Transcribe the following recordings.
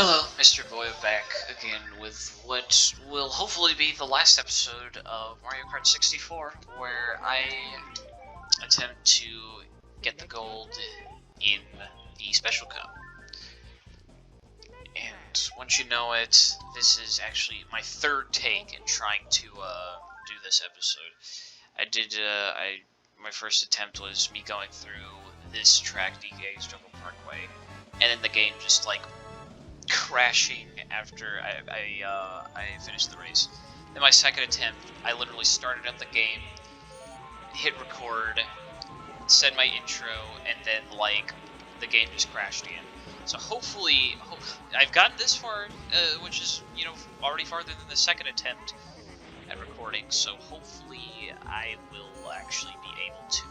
Hello, Mr. Boyle back again with what will hopefully be the last episode of Mario Kart 64, where I attempt to get the gold in the Special Cup. And once you know it, this is actually my third take in trying to do this episode. My first attempt was me going through this track, DK Struggle Parkway, and then the game just like crashing after I finished the race. Then my second attempt, I literally started up the game, hit record, said my intro, and then like the game just crashed again. So hopefully, I've gotten this far, which is already farther than the second attempt at recording. So hopefully, I will actually be able to.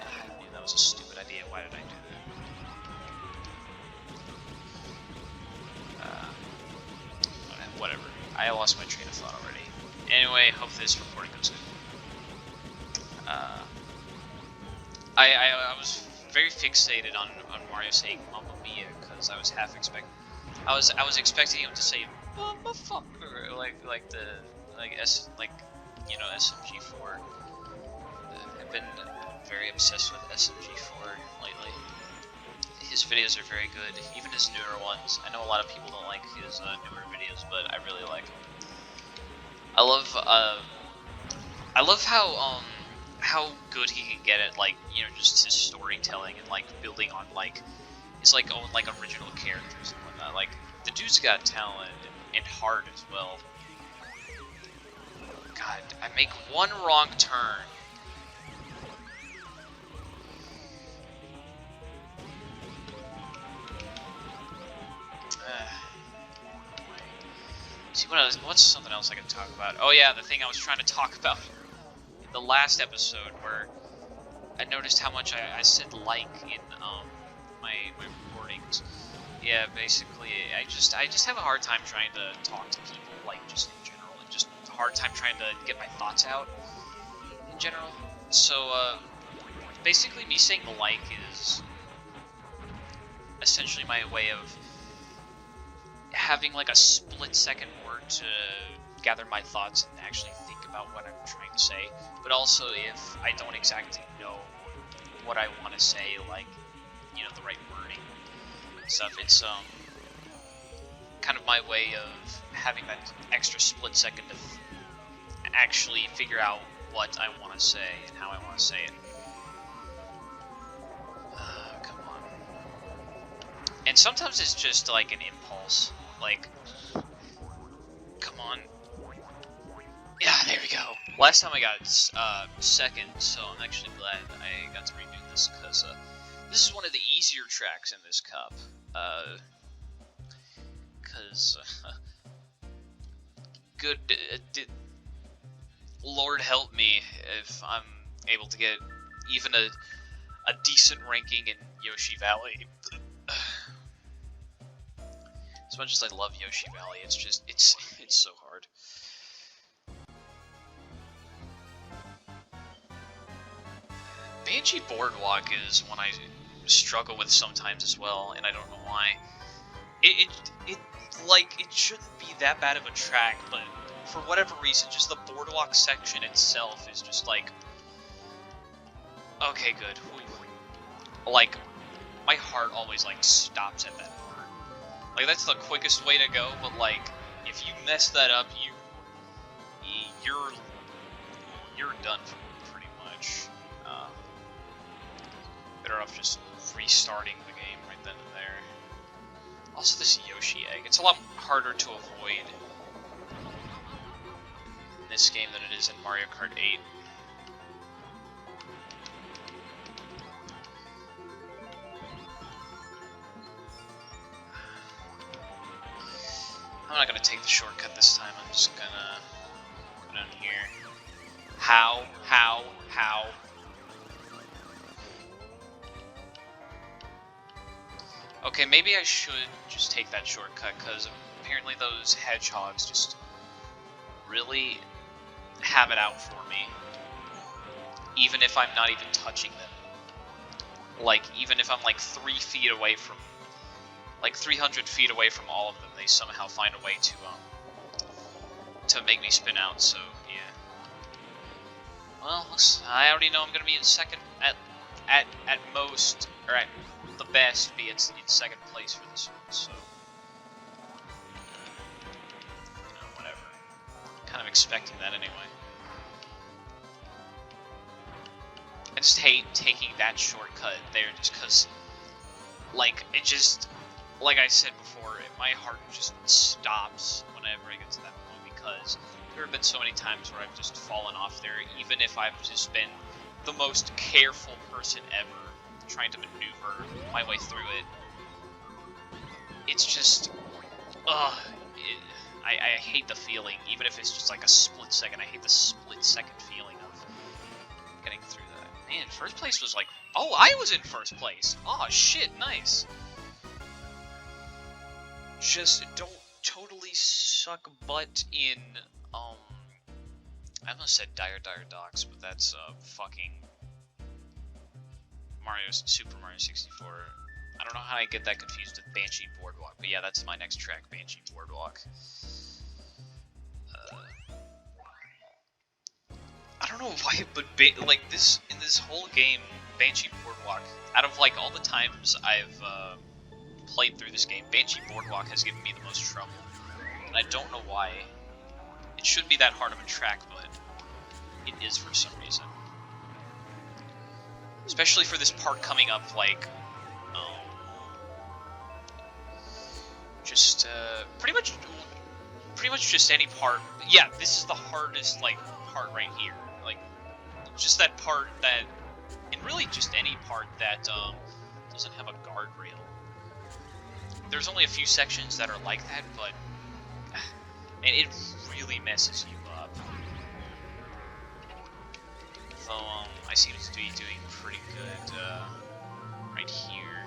I knew that was a stupid idea. Why did I do that? Whatever. I lost my train of thought already. Anyway, hope this recording goes good. I was very fixated on Mario saying "Mamma Mia" because I was I was expecting him to say "motherfucker" like SMG4. I've been very obsessed with SMG4 lately. His videos are very good, even his newer ones. I know a lot of people don't like his newer videos, but I really like them. I love how good he can get at just his storytelling and like building on his own original characters and whatnot. Like the dude's got talent and heart as well. God, I make one wrong turn. See, what's something else I can talk about? Oh yeah, the thing I was trying to talk about in the last episode, where I noticed how much I said "like" in my recordings. Yeah, basically, I just have a hard time trying to talk to people, just in general, and just a hard time trying to get my thoughts out in general. So basically, me saying "like" is essentially my way of having like a split-second word to gather my thoughts and actually think about what I'm trying to say. But also, if I don't exactly know what I want to say, the right wording and stuff, it's kind of my way of having that extra split second to actually figure out what I want to say and how I want to say it. Come on. And sometimes it's just like an impulse. Come on. Yeah, there we go. Last time I got second, so I'm actually glad I got to redo this, because this is one of the easier tracks in this cup. Because Lord help me if I'm able to get even a decent ranking in Yoshi Valley. As much as I love Yoshi Valley, it's so hard. Banshee Boardwalk is one I struggle with sometimes as well, and I don't know why. It shouldn't be that bad of a track, but for whatever reason, just the boardwalk section itself is just like, okay, good. Like, my heart always stops at that part. That's the quickest way to go, but if you mess that up, you're done for pretty much. Better off just restarting the game right then and there. Also, this Yoshi egg, it's a lot harder to avoid in this game than it is in Mario Kart 8. I'm not gonna take the shortcut this time. I'm just gonna go down here. How? Okay, maybe I should just take that shortcut, because apparently those hedgehogs just really have it out for me. Even if I'm not even touching them. Even if I'm 3 feet away from like 300 feet away from all of them, they somehow find a way to make me spin out. So yeah. Well, I already know I'm gonna be in second at most, or at the best, be in second place for this one. So whatever. Kind of expecting that anyway. I just hate taking that shortcut there, just because, like, it just, like I said before, my heart just stops whenever I get to that point, because there have been so many times where I've just fallen off there, even if I've just been the most careful person ever, trying to maneuver my way through it. It's just, I hate the feeling, even if it's just like a split second. I hate the split second feeling of getting through that. Man, first place was like, oh, I was in first place. Oh shit, nice. Just don't totally suck butt in, I almost said Dire Docks, but that's fucking Super Mario 64. I don't know how I get that confused with Banshee Boardwalk, but yeah, that's my next track, Banshee Boardwalk. I don't know why, but like this, in this whole game, Banshee Boardwalk, out of like all the times I've played through this game, Banshee Boardwalk has given me the most trouble, and I don't know why. It shouldn't be that hard of a track, but it is for some reason. Especially for this part coming up, like, just pretty much just any part. Yeah, this is the hardest, like, part right here. Like, just that part that, and really just any part that doesn't have a guardrail. There's only a few sections that are like that, but and it really messes you up. Though I seem to be doing pretty good right here.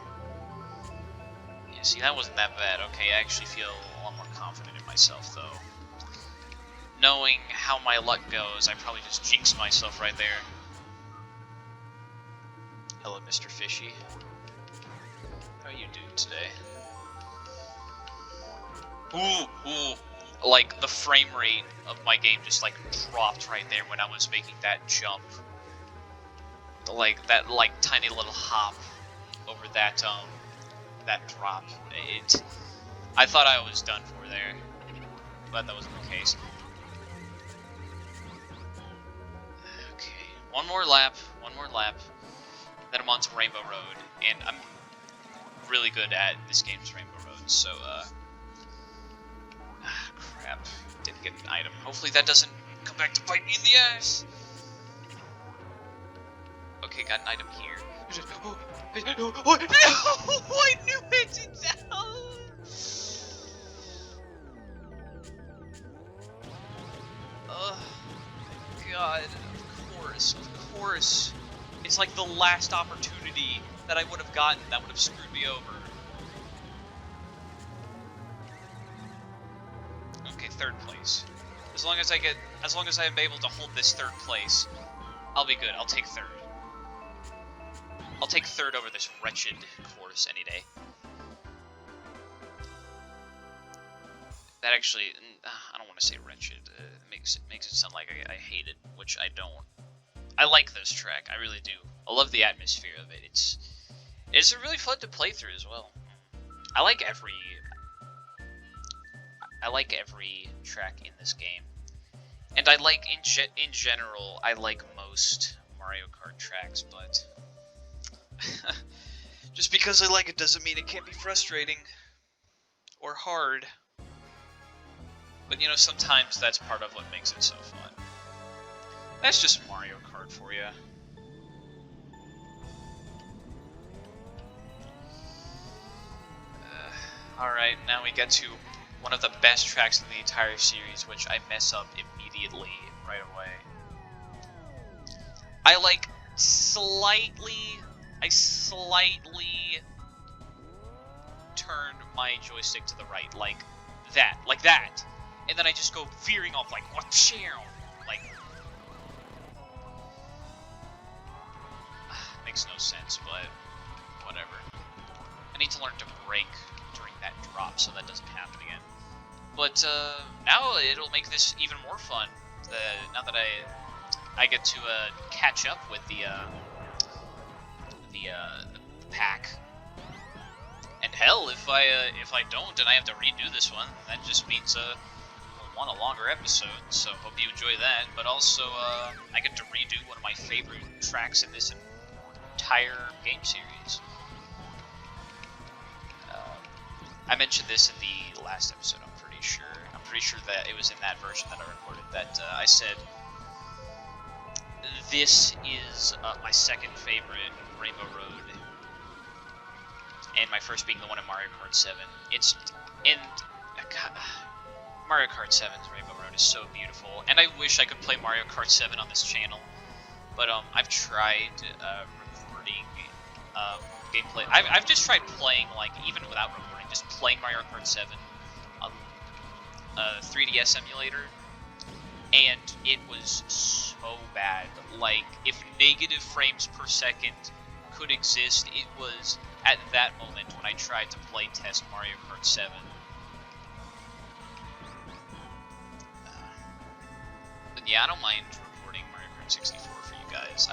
Yeah, see, that wasn't that bad. Okay, I actually feel a lot more confident in myself, though. Knowing how my luck goes, I probably just jinxed myself right there. Hello, Mr. Fishy. How are you doing today? Ooh. Like, the frame rate of my game just, like, dropped right there when I was making that jump. Like, that, like, tiny little hop over that, that drop. I thought I was done for there, but that wasn't the case. Okay, one more lap, then I'm on to Rainbow Road, and I'm really good at this game's Rainbow Road, so, crap, didn't get an item. Hopefully that doesn't come back to bite me in the ass! Okay, got an item here. Oh, no! I knew it! God, of course. It's like the last opportunity that I would have gotten that would have screwed me over. Okay, third place. As long as I am able to hold this third place, I'll be good. I'll take third. I'll take third over this wretched course any day. That actually, I don't want to say wretched. It makes it sound like I hate it, which I don't. I like this track. I really do. I love the atmosphere of it. It's really fun to play through as well. I like every track in this game, and I like in general. I like most Mario Kart tracks, but just because I like it doesn't mean it can't be frustrating or hard. But you know, sometimes that's part of what makes it so fun. That's just Mario Kart for you. Alright, now we get to one of the best tracks in the entire series, which I mess up immediately right away. I slightly turn my joystick to the right, like that, and then I just go veering off like what? Like, makes no sense, but whatever. I need to learn to brake during that drop so that doesn't happen again. But now it'll make this even more fun. Now that I get to catch up with the pack. And hell, if I don't and I have to redo this one, that just means we'll want a longer episode. So hope you enjoy that. But also I get to redo one of my favorite tracks in this entire game series. I mentioned this in the last episode. I'm pretty sure. I'm pretty sure that it was in that version that I recorded that I said this is my second favorite Rainbow Road. And my first being the one in Mario Kart 7. Mario Kart 7's Rainbow Road is so beautiful, and I wish I could play Mario Kart 7 on this channel, but I've tried recording gameplay. I've just tried playing, like, even without recording, just playing Mario Kart 7 on a 3DS emulator, and it was so bad. Like, if negative frames per second could exist, it was at that moment when I tried to play test Mario Kart 7. But yeah, I don't mind recording Mario Kart 64 for you guys.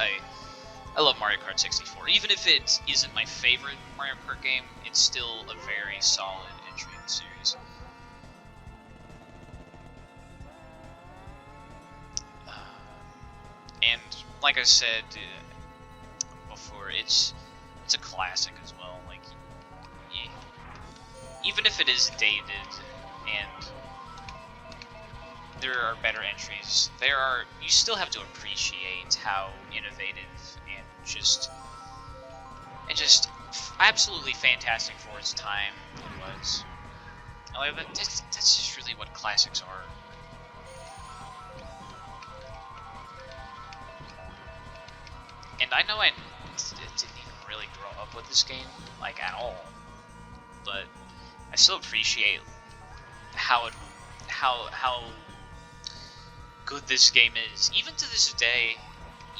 I love Mario Kart 64. Even if it isn't my favorite Mario Kart game, it's still a very solid entry in the series. And like I said before, it's a classic as well. Like, yeah. Even if it is dated and there are better entries, you still have to appreciate how innovative and just absolutely fantastic for its time it was. Like, that's just really what classics are. And I know I didn't even really grow up with this game, like, at all, but I still appreciate how good this game is. Even to this day,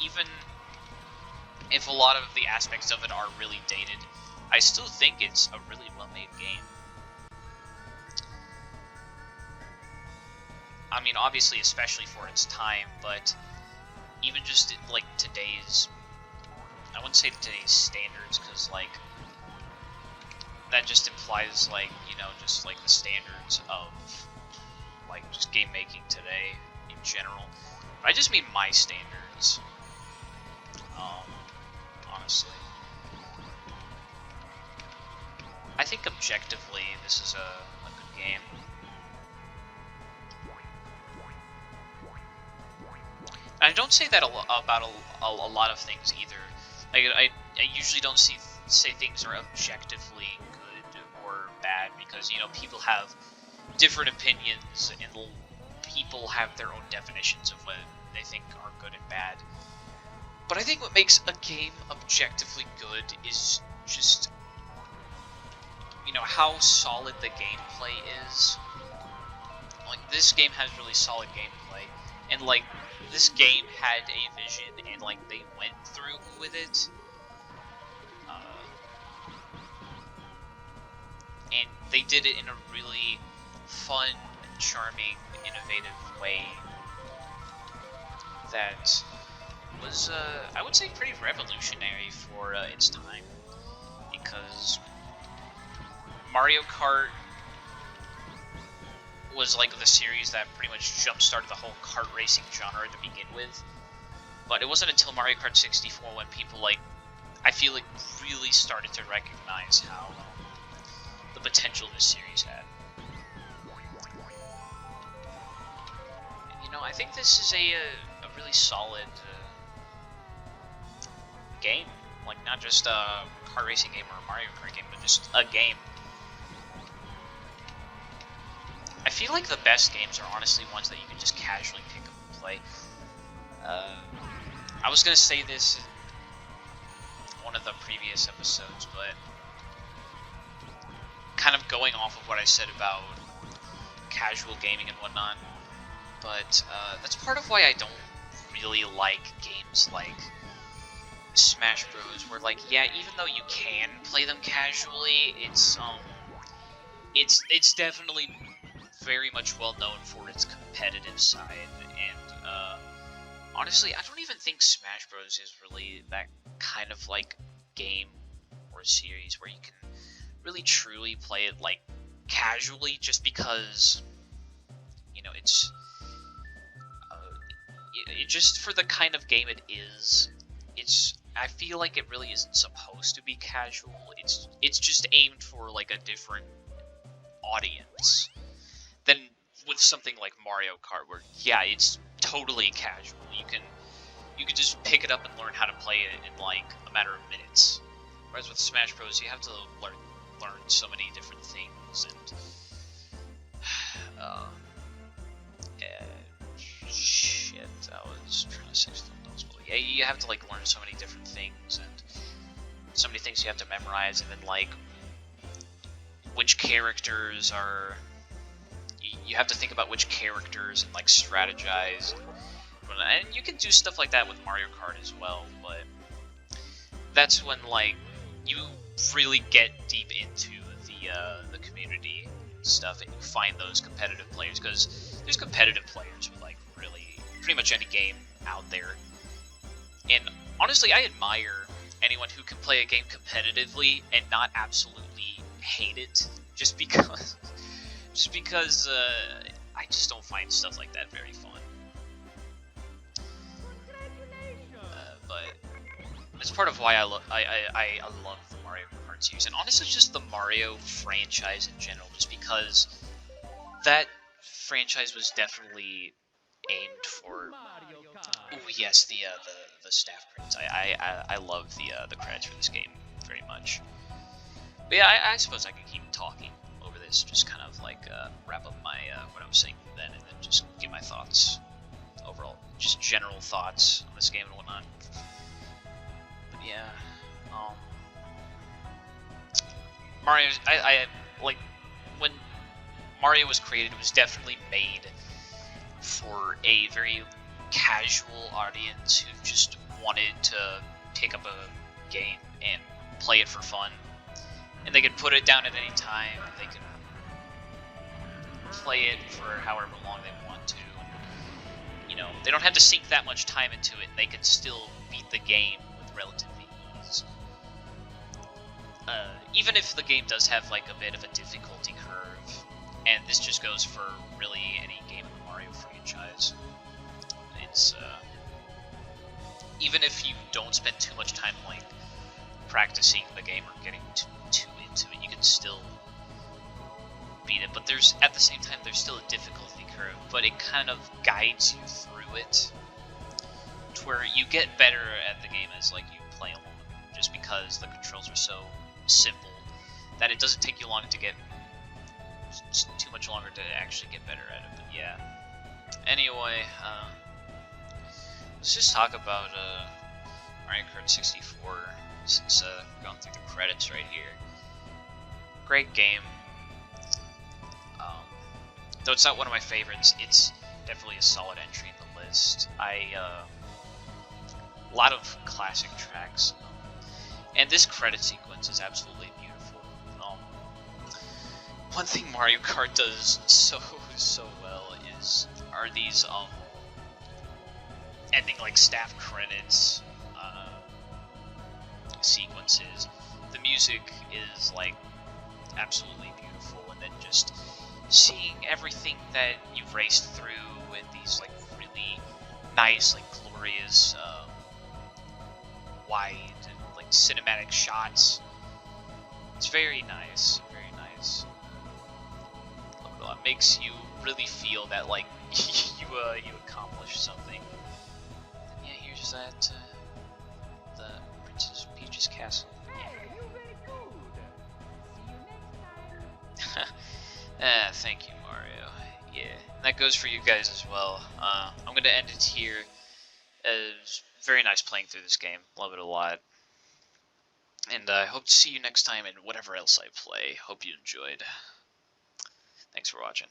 even if a lot of the aspects of it are really dated, I still think it's a really well-made game. I mean, obviously, especially for its time, but even just, like, today's, I wouldn't say today's standards, because, like, that just implies, like, you know, just, like, the standards of, like, just game making today in general. But I just mean my standards, honestly. I think objectively this is a good game. And I don't say that about a lot of things either. Like, I usually don't say things are objectively good or bad, because, you know, people have different opinions and people have their own definitions of what they think are good and bad. But I think what makes a game objectively good is just, you know, how solid the gameplay is. Like, this game has really solid gameplay, and, like, this game had a vision, and, like, they went through with it. And they did it in a really fun, charming, innovative way that was, I would say, pretty revolutionary for its time. Because Mario Kart was, like, the series that pretty much jump-started the whole kart racing genre to begin with. But it wasn't until Mario Kart 64 when people, like, I feel like really started to recognize how the potential this series had. You know, I think this is a really solid game. Like, not just a kart racing game or a Mario Kart game, but just a game. I feel like the best games are honestly ones that you can just casually pick up and play. I was gonna say this in one of the previous episodes, but kind of going off of what I said about casual gaming and whatnot, but that's part of why I don't really like games like Smash Bros. Where, like, yeah, even though you can play them casually, it's definitely very much well known for its competitive side, and honestly, I don't even think Smash Bros. Is really that kind of like game or series where you can really truly play it like casually, just because it's it just for the kind of game it is. I feel like it really isn't supposed to be casual. It's just aimed for like a different audience than with something like Mario Kart, where yeah, it's totally casual. You can just pick it up and learn how to play it in like a matter of minutes. Whereas with Smash Bros, you have to learn so many different things, and uh, shit, I was trying to say something else. But yeah, you have to like learn so many different things, and so many things you have to memorize, and then like which characters are. You have to think about which characters and like strategize, and you can do stuff like that with Mario Kart as well. But that's when like you really get deep into the community and stuff, and you find those competitive players, because there's competitive players with like really pretty much any game out there. And honestly, I admire anyone who can play a game competitively and not absolutely hate it, just because I just don't find stuff like that very fun. But it's part of why I love the Mario Kart series, and honestly, just the Mario franchise in general, just because that franchise was definitely aimed for. Oh yes, the staff credits. I love the credits for this game very much. But yeah, I suppose I could keep talking over this, just kind of like wrap up my what I was saying then, and then just give my thoughts overall, just general thoughts on this game and whatnot. But yeah, Mario. I like when Mario was created. It was definitely made for a very casual audience who just wanted to pick up a game and play it for fun, and they could put it down at any time. They could play it for however long they want to. They don't have to sink that much time into it. They can still beat the game with relative ease. Even if the game does have like a bit of a difficulty curve, and this just goes for really any game in the Mario franchise. It's even if you don't spend too much time like practicing the game or getting too into it, you can still beat it. But at the same time, there's still a difficulty curve, but it kind of guides you through it, to where you get better at the game as like you play along, just because the controls are so simple that it doesn't take you long to get too much longer to actually get better at it. But yeah. Anyway, let's just talk about Mario Kart 64, since we're going through the credits right here. Great game. Though it's not one of my favorites, it's definitely a solid entry in the list. A lot of classic tracks, and this credit sequence is absolutely beautiful. One thing Mario Kart does so well are these ending like staff credits sequences. The music is like absolutely beautiful, and then just seeing everything that you've raced through with these like really nice, like glorious, wide and like cinematic shots. It's very nice, very nice. It makes you really feel that like you accomplished something. And yeah, here's that the Princess Peach's castle. Thank you, Mario. Yeah, and that goes for you guys as well. I'm gonna end it here. It was very nice playing through this game. Love it a lot. And I hope to see you next time in whatever else I play. Hope you enjoyed. Thanks for watching.